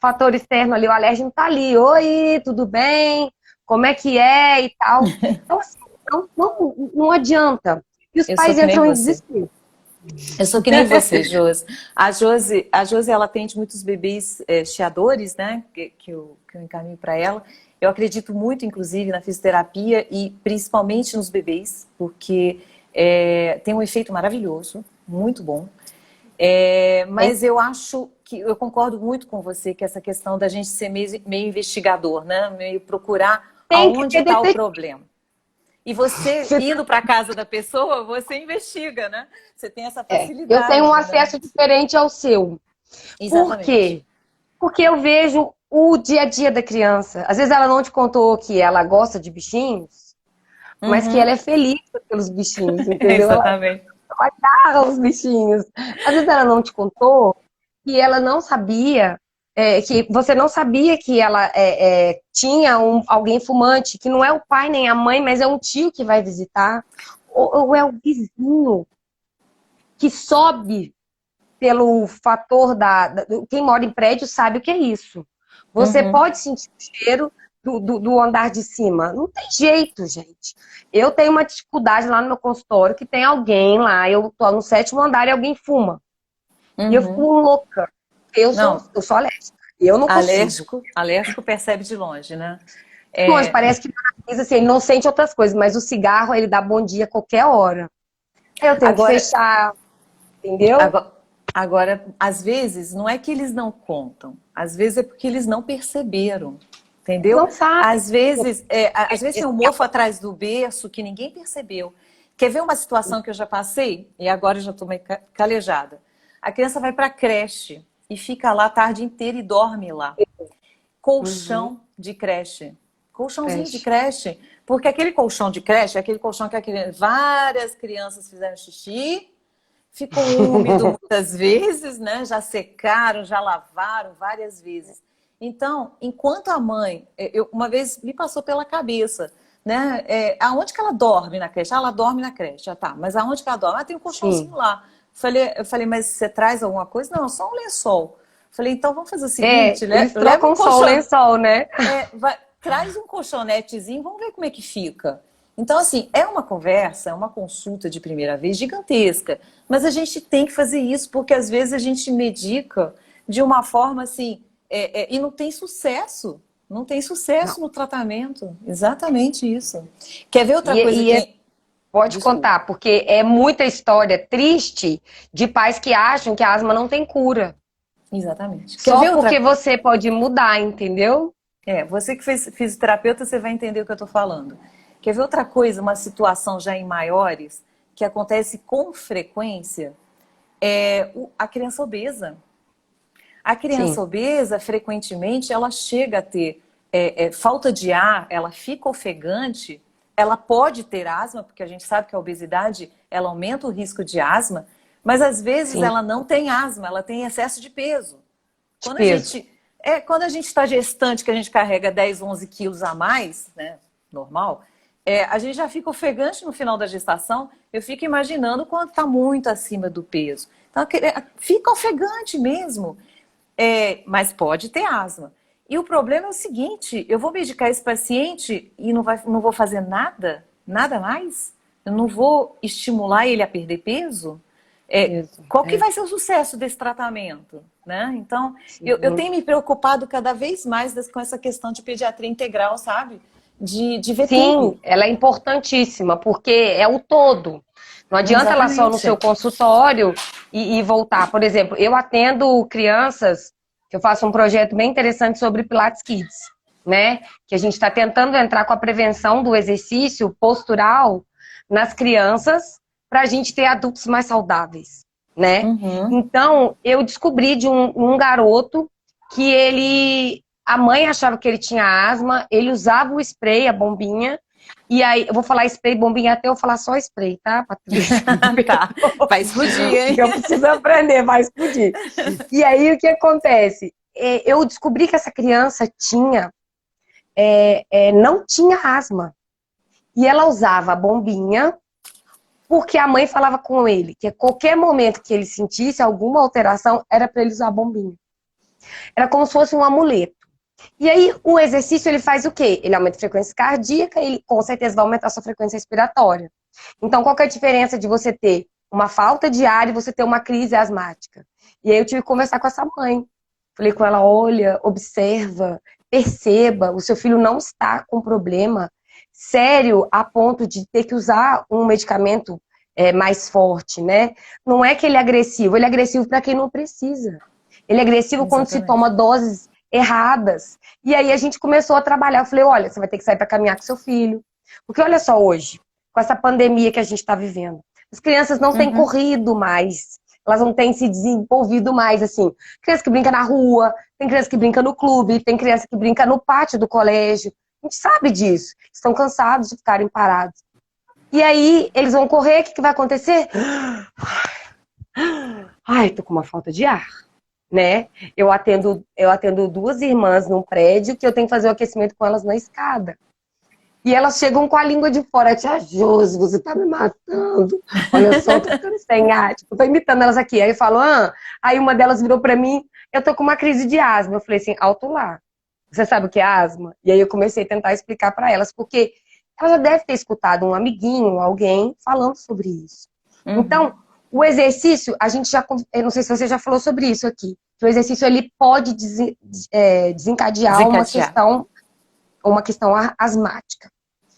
fator externo ali, o alérgeno tá ali, oi, tudo bem? Como é que é e tal. Então, assim, não adianta. E os pais entram em desespero. Eu sou que nem você, Josi. A Josi, ela atende muitos bebês chiadores, né? Que eu encaminho para ela. Eu acredito muito, inclusive, na fisioterapia e principalmente nos bebês, porque tem um efeito maravilhoso, muito bom. Mas eu acho que eu concordo muito com você que essa questão da gente ser meio investigador, né? Meio procurar aonde está o problema. E você, indo para a casa da pessoa, você investiga, né? Você tem essa facilidade. Eu tenho um acesso diferente ao seu. Exatamente. Por quê? Porque eu vejo o dia a dia da criança. Às vezes ela não te contou que ela gosta de bichinhos, mas que ela é feliz pelos bichinhos, entendeu? Exatamente. Ela agarra os bichinhos. Às vezes ela não te contou que ela não sabia... que você não sabia que ela tinha alguém fumante, que não é o pai nem a mãe, mas é um tio que vai visitar, ou é o vizinho que sobe pelo fator quem mora em prédio sabe o que é isso. Você pode sentir o cheiro do andar de cima. Não tem jeito, gente. Eu tenho uma dificuldade lá no meu consultório que tem alguém lá, eu tô no 7º andar e alguém fuma. E eu fico louca. Eu sou alérgica. Eu não consigo. Alérgico percebe de longe, né? Longe, parece que assim, ele não sente outras coisas, mas o cigarro, ele dá bom dia a qualquer hora. Eu tenho que fechar, entendeu? Agora, às vezes, não é que eles não contam. Às vezes é porque eles não perceberam. Entendeu? Não sabe. Às vezes tem um mofo atrás do berço que ninguém percebeu. Quer ver uma situação que eu já passei? E agora eu já estou meio calejada. A criança vai para a creche e fica lá a tarde inteira e dorme lá. Colchão de creche. Colchãozinho de creche. Porque aquele colchão de creche é aquele colchão que várias crianças fizeram xixi, ficou úmido muitas vezes, né? Já secaram, já lavaram várias vezes. Então, enquanto a mãe... uma vez me passou pela cabeça, né? Aonde que ela dorme na creche? Ela dorme na creche, tá. Mas aonde que ela dorme? Tem um colchãozinho lá. Eu falei, mas você traz alguma coisa? Não, só um lençol. Falei, então vamos fazer o seguinte, eles trocam só o lençol, né? Traz um colchonetezinho, vamos ver como é que fica. Então, assim, é uma conversa, é uma consulta de primeira vez gigantesca, mas a gente tem que fazer isso, porque às vezes a gente medica de uma forma assim, e não tem sucesso. Não tem sucesso no tratamento. Exatamente isso. Quer ver outra coisa Pode contar, porque é muita história triste de pais que acham que a asma não tem cura. Exatamente. Só porque você pode mudar, entendeu? Você que fez fisioterapeuta, você vai entender o que eu estou falando. Quer ver outra coisa, uma situação já em maiores, que acontece com frequência, a criança obesa. A criança obesa, frequentemente, ela chega a ter falta de ar, ela fica ofegante, ela pode ter asma, porque a gente sabe que a obesidade, ela aumenta o risco de asma, mas às vezes ela não tem asma, ela tem excesso de peso. Quando a gente está gestante, que a gente carrega 10, 11 quilos a mais, né, normal, a gente já fica ofegante no final da gestação, eu fico imaginando quando está muito acima do peso. Então, fica ofegante mesmo, mas pode ter asma. E o problema é o seguinte, eu vou medicar esse paciente e não vou fazer nada mais? Eu não vou estimular ele a perder peso? Qual que vai ser o sucesso desse tratamento? Né? Então, eu tenho me preocupado cada vez mais com essa questão de pediatria integral, sabe? De ver tudo. Sim, ela é importantíssima, porque é o todo. Não adianta ela só no Exatamente. seu consultório e voltar. Por exemplo, eu atendo crianças, que eu faço um projeto bem interessante sobre Pilates Kids, né? Que a gente está tentando entrar com a prevenção do exercício postural nas crianças para a gente ter adultos mais saudáveis, né? Uhum. Então, eu descobri de um garoto que a mãe achava que ele tinha asma, ele usava o spray, a bombinha, e aí, eu vou falar spray, bombinha, até eu falar só spray, tá, Patrícia? Tá, vai explodir, hein? Eu preciso aprender, vai explodir. E aí, o que acontece? Eu descobri que essa criança não tinha asma. E ela usava a bombinha, porque a mãe falava com ele que a qualquer momento que ele sentisse alguma alteração, era para ele usar a bombinha. Era como se fosse um amuleto. E aí, o exercício, ele faz o quê? Ele aumenta a frequência cardíaca, ele com certeza vai aumentar a sua frequência respiratória. Então, qual que é a diferença de você ter uma falta de ar e você ter uma crise asmática? E aí, eu tive que conversar com essa mãe. Falei com ela, olha, observa, perceba, o seu filho não está com problema sério a ponto de ter que usar um medicamento mais forte, né? Não é que ele é agressivo para quem não precisa. Ele é agressivo Exatamente. quando se toma doses erradas. E aí a gente começou a trabalhar. Eu falei, olha, você vai ter que sair para caminhar com seu filho. Porque olha só hoje, com essa pandemia que a gente está vivendo, as crianças não têm corrido mais. Elas não têm se desenvolvido mais, assim. Criança que brinca na rua, tem criança que brinca no clube, tem criança que brinca no pátio do colégio. A gente sabe disso. Estão cansados de ficarem parados. E aí, eles vão correr, o que vai acontecer? Ai, tô com uma falta de ar. Né? Eu atendo 2 irmãs num prédio que eu tenho que fazer o aquecimento com elas na escada. E elas chegam com a língua de fora. Tia Josi, você tá me matando. Olha só, tô ficando sem ar. Tipo, tô imitando elas aqui. Aí eu falo, Aí uma delas virou pra mim, eu tô com uma crise de asma. Eu falei assim, alto lá. Você sabe o que é asma? E aí eu comecei a tentar explicar pra elas, porque ela já deve ter escutado um amiguinho, alguém, falando sobre isso. Então, o exercício, a gente eu não sei se você já falou sobre isso aqui, que o exercício ele pode desencadear uma questão asmática.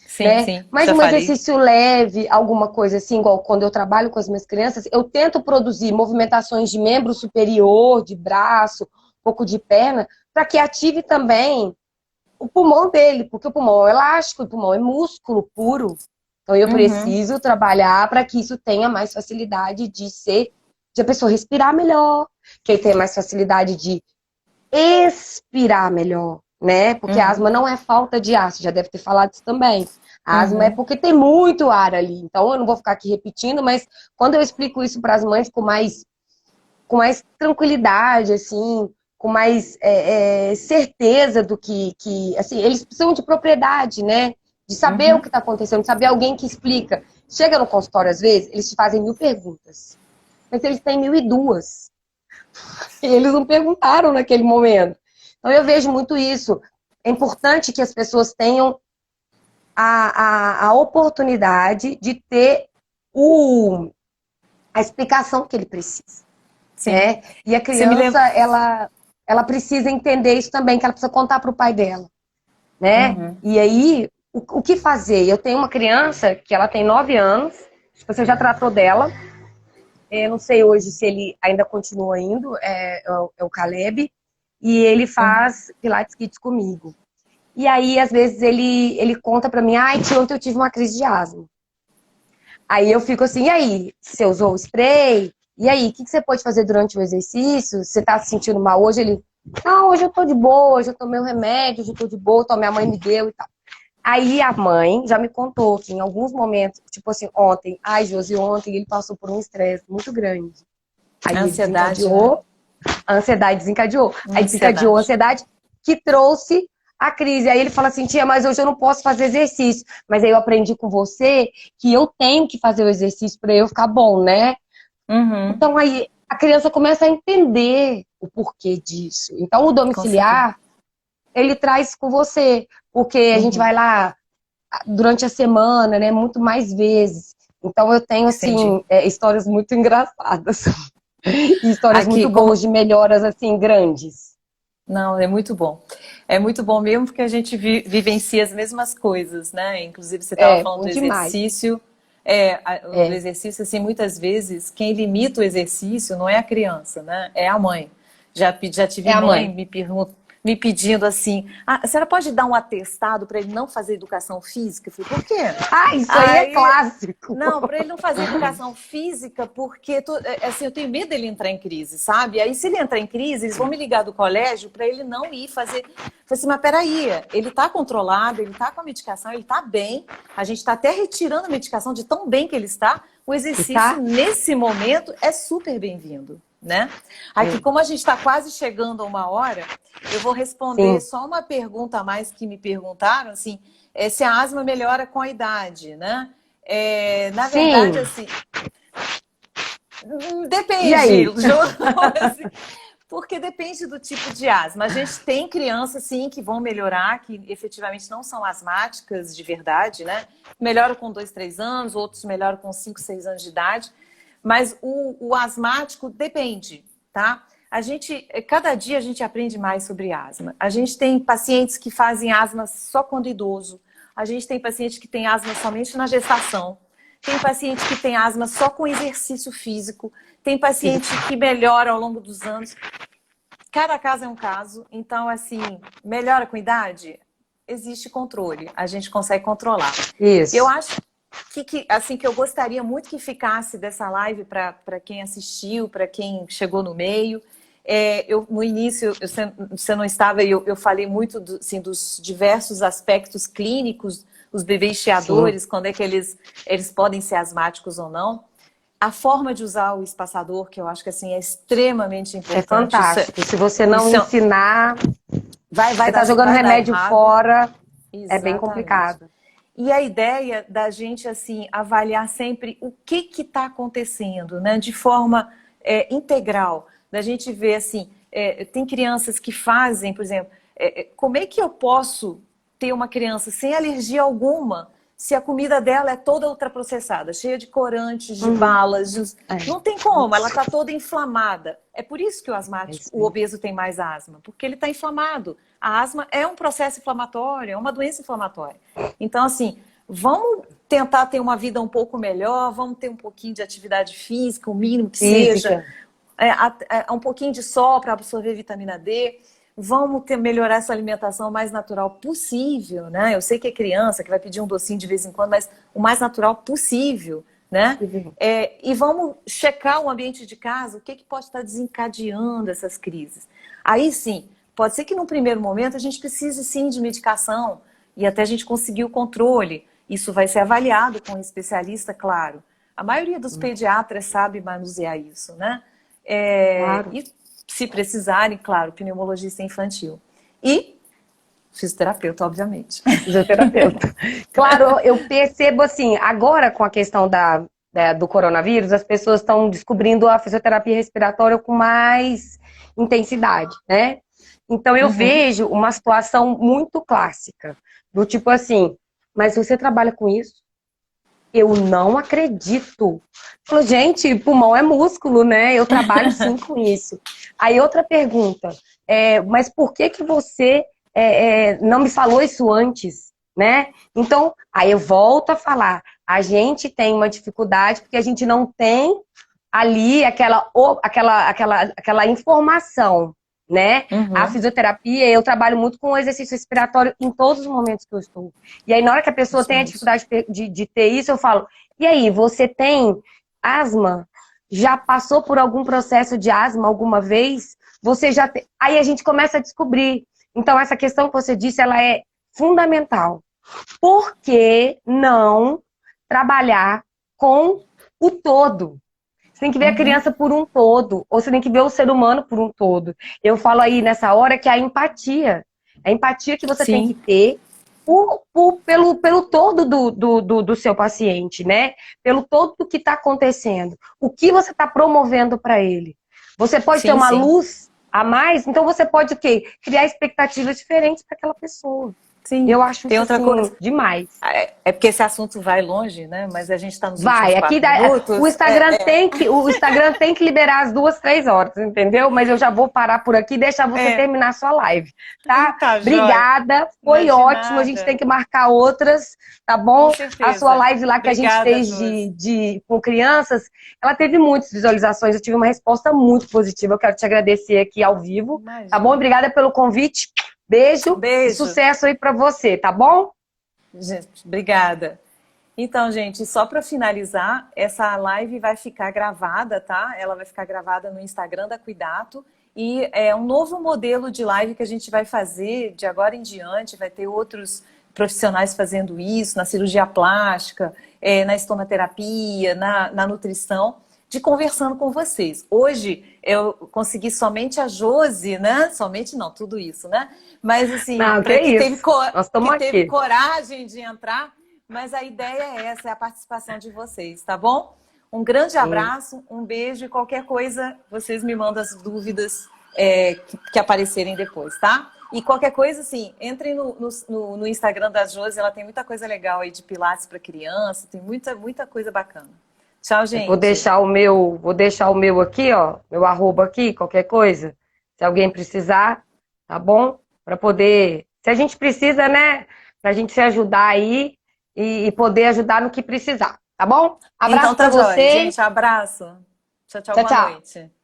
Sim, né? sim. Mas um exercício leve, alguma coisa assim, igual quando eu trabalho com as minhas crianças, eu tento produzir movimentações de membro superior, de braço, um pouco de perna, para que ative também o pulmão dele, porque o pulmão é elástico, o pulmão é músculo puro. Então eu preciso trabalhar para que isso tenha mais facilidade de a pessoa respirar melhor, que ele tenha mais facilidade de expirar melhor, né? Porque a asma não é falta de ar, você já deve ter falado isso também. A asma é porque tem muito ar ali. Então eu não vou ficar aqui repetindo, mas quando eu explico isso para as mães com mais tranquilidade, assim, com mais certeza do que assim, eles precisam de propriedade, né? De saber o que está acontecendo, de saber alguém que explica. Chega no consultório, às vezes, eles te fazem 1000 perguntas. Mas eles têm 1002. E eles não perguntaram naquele momento. Então eu vejo muito isso. É importante que as pessoas tenham a oportunidade de ter a explicação que ele precisa. Sim. Né? E a criança, ela precisa entender isso também, que ela precisa contar para o pai dela. Né? E aí, o que fazer? Eu tenho uma criança que ela tem 9 anos, você já tratou dela. Eu não sei hoje se ele ainda continua indo, é o Caleb, e ele faz Pilates Kids comigo. E aí, às vezes, ele conta pra mim, tia, ontem eu tive uma crise de asma. Aí eu fico assim, e aí? Você usou o spray? E aí, o que você pode fazer durante o exercício? Você tá se sentindo mal hoje? Ele, não, hoje eu tô de boa, hoje eu tomei um remédio, hoje eu tô de boa, então minha mãe me deu e tal. Aí a mãe já me contou que em alguns momentos, tipo assim, ontem, Josi, ontem ele passou por um estresse muito grande. Aí a ansiedade desencadeou. A ansiedade desencadeou. Aí desencadeou a ansiedade que trouxe a crise. Aí ele fala assim, tia, mas hoje eu não posso fazer exercício. Mas aí eu aprendi com você que eu tenho que fazer o exercício para eu ficar bom, né? Uhum. Então aí a criança começa a entender o porquê disso. Então o Com certeza. domiciliar, ele traz com você, porque a gente Uhum. vai lá durante a semana, né, muito mais vezes. Então eu tenho, Entendi. assim, histórias muito engraçadas e histórias Aqui, muito boas de melhoras, assim, grandes. não, é muito bom. É muito bom mesmo porque a gente vivencia as mesmas coisas, né? Inclusive, você estava É, falando bom do demais. exercício. O É, exercício, assim, muitas vezes, quem limita o exercício não é a criança, né? É a mãe. Já tive é a mãe mãe. me pedindo assim: a senhora pode dar um atestado para ele não fazer educação física? Eu falei, por quê? Ah, isso aí é Aí clássico. não, para ele não fazer educação física, porque assim, eu tenho medo dele entrar em crise, sabe? Aí, se ele entrar em crise, eles vão me ligar do colégio para ele não ir fazer. Eu falei assim, mas peraí, ele está controlado, ele está com a medicação, ele está bem, a gente está até retirando a medicação de tão bem que ele está. O E exercício, tá? nesse momento, é super bem-vindo, né? Aqui, É, como a gente está quase chegando a uma hora, eu vou responder sim. só uma pergunta a mais que me perguntaram, assim, se a asma melhora com a idade, né? Na verdade, Sim. assim, E depende, aí? assim, porque depende do tipo de asma. A gente tem crianças, sim, que vão melhorar, que efetivamente não são asmáticas de verdade, né? Melhoram com 2, 3 anos, outros melhoram com 5, 6 anos de idade. Mas o asmático depende, tá? Cada dia a gente aprende mais sobre asma. A gente tem pacientes que fazem asma só quando idoso. A gente tem paciente que tem asma somente na gestação. Tem paciente que tem asma só com exercício físico. Tem paciente que melhora ao longo dos anos. Cada caso é um caso. Então, assim, melhora com idade? Existe controle. A gente consegue controlar. Eu Isso. acho assim, que eu gostaria muito que ficasse dessa live para quem assistiu, para quem chegou no meio. No início, você não estava, eu falei muito assim, dos diversos aspectos clínicos, os bebês Sim. chiadores, quando é que eles podem ser asmáticos ou não. A forma de usar o espaçador, que eu acho que assim, é extremamente É importante. fantástico. Se você não Isso ensinar, você tá jogando vai dar remédio errado. fora, é bem Exatamente. complicado. E a ideia da gente assim avaliar sempre o que está acontecendo, né? De forma integral, da gente ver assim, tem crianças que fazem, por exemplo, como é que eu posso ter uma criança sem alergia alguma se a comida dela é toda ultraprocessada, cheia de corantes, de Uhum. balas, É, não tem como, ela está toda inflamada. É por isso que o é asmático, isso o mesmo. obeso tem mais asma, porque ele está inflamado. A asma é um processo inflamatório, é uma doença inflamatória. Então, assim, vamos tentar ter uma vida um pouco melhor, vamos ter um pouquinho de atividade física, o mínimo que seja, Física. um pouquinho de sol para absorver vitamina D. Vamos melhorar essa alimentação o mais natural possível, né? Eu sei que é criança que vai pedir um docinho de vez em quando, mas o mais natural possível, né? Possível. E vamos checar o ambiente de casa, o que pode estar desencadeando essas crises. Aí sim, pode ser que num primeiro momento a gente precise sim de medicação e até a gente conseguir o controle. Isso vai ser avaliado com um especialista, claro. A maioria dos pediatras sabe manusear isso, né? Claro. E se precisarem, claro, pneumologista infantil. E fisioterapeuta, obviamente. Fisioterapeuta. Claro, eu percebo assim, agora com a questão do coronavírus, as pessoas estão descobrindo a fisioterapia respiratória com mais intensidade, né? Então eu Uhum. vejo uma situação muito clássica, do tipo assim, mas você trabalha com isso? Eu não acredito. Falo, gente, pulmão é músculo, né? Eu trabalho sim com isso. Aí outra pergunta, mas por que que você não me falou isso antes, né? Então, aí eu volto a falar, a gente tem uma dificuldade porque a gente não tem ali aquela informação, né? A Uhum. fisioterapia, eu trabalho muito com o exercício respiratório em todos os momentos que eu estou. E aí, na hora que a pessoa Isso tem a mesmo. dificuldade de ter isso, eu falo, e aí, você tem asma? Já passou por algum processo de asma alguma vez? Você já tem... Aí a gente começa a descobrir. Então, essa questão que você disse, ela é fundamental. Por que não trabalhar com o todo? Você tem que ver a Uhum. criança por um todo, ou você tem que ver o ser humano por um todo. Eu falo aí nessa hora que é a empatia. A empatia que você tem que Sim, ter pelo todo do seu paciente, né? Pelo todo do que está acontecendo. O que você está promovendo para ele. Você pode ter sim, uma sim. luz a mais, então você pode o quê? Criar expectativas diferentes para aquela pessoa. Sim. Eu acho Tem isso, outra assim, coisa. demais. É porque esse assunto vai longe, né? Mas a gente está nos últimos Vai, aqui 4 minutos. O Instagram tem que liberar as 2, 3 horas, entendeu? Mas eu já vou parar por aqui e deixar você É, terminar a sua live, tá? tá, joia. Obrigada, foi Mas de ótimo. A gente tem nada. que marcar outras, tá Com bom? A sua certeza. live lá que a gente Obrigada, fez Josi. com crianças, ela teve muitas visualizações. Eu tive uma resposta muito positiva. Eu quero te agradecer aqui ao vivo, tá bom? Imagina. Obrigada pelo convite. Beijo e Beijo. sucesso aí pra você, tá bom? Gente, obrigada. Então, gente, só para finalizar, essa live vai ficar gravada, tá? Ela vai ficar gravada no Instagram da Cuidato e é um novo modelo de live que a gente vai fazer de agora em diante. Vai ter outros profissionais fazendo isso na cirurgia plástica, na estomaterapia, na nutrição, de conversando com vocês. Hoje eu consegui somente a Josi, né? Somente não, tudo isso, né? Mas assim, Não, que para isso. Nós que estamos teve aqui. coragem de entrar, mas a ideia é essa, é a participação de vocês, tá bom? Um grande Sim. abraço, um beijo e qualquer coisa, vocês me mandam as dúvidas que aparecerem depois, tá? E qualquer coisa, assim, entrem no Instagram da Josi, ela tem muita coisa legal aí de pilates para criança, tem muita coisa bacana. Tchau, Eu vou gente. deixar o meu aqui, ó, meu arroba aqui, qualquer coisa. Se alguém precisar, tá bom? Para poder, se a gente precisa, né, pra gente se ajudar aí e poder ajudar no que precisar, tá bom? Então Abraço tá para jóia. vocês. Gente, abraço. Tchau, tchau, Tchau, boa tchau. noite.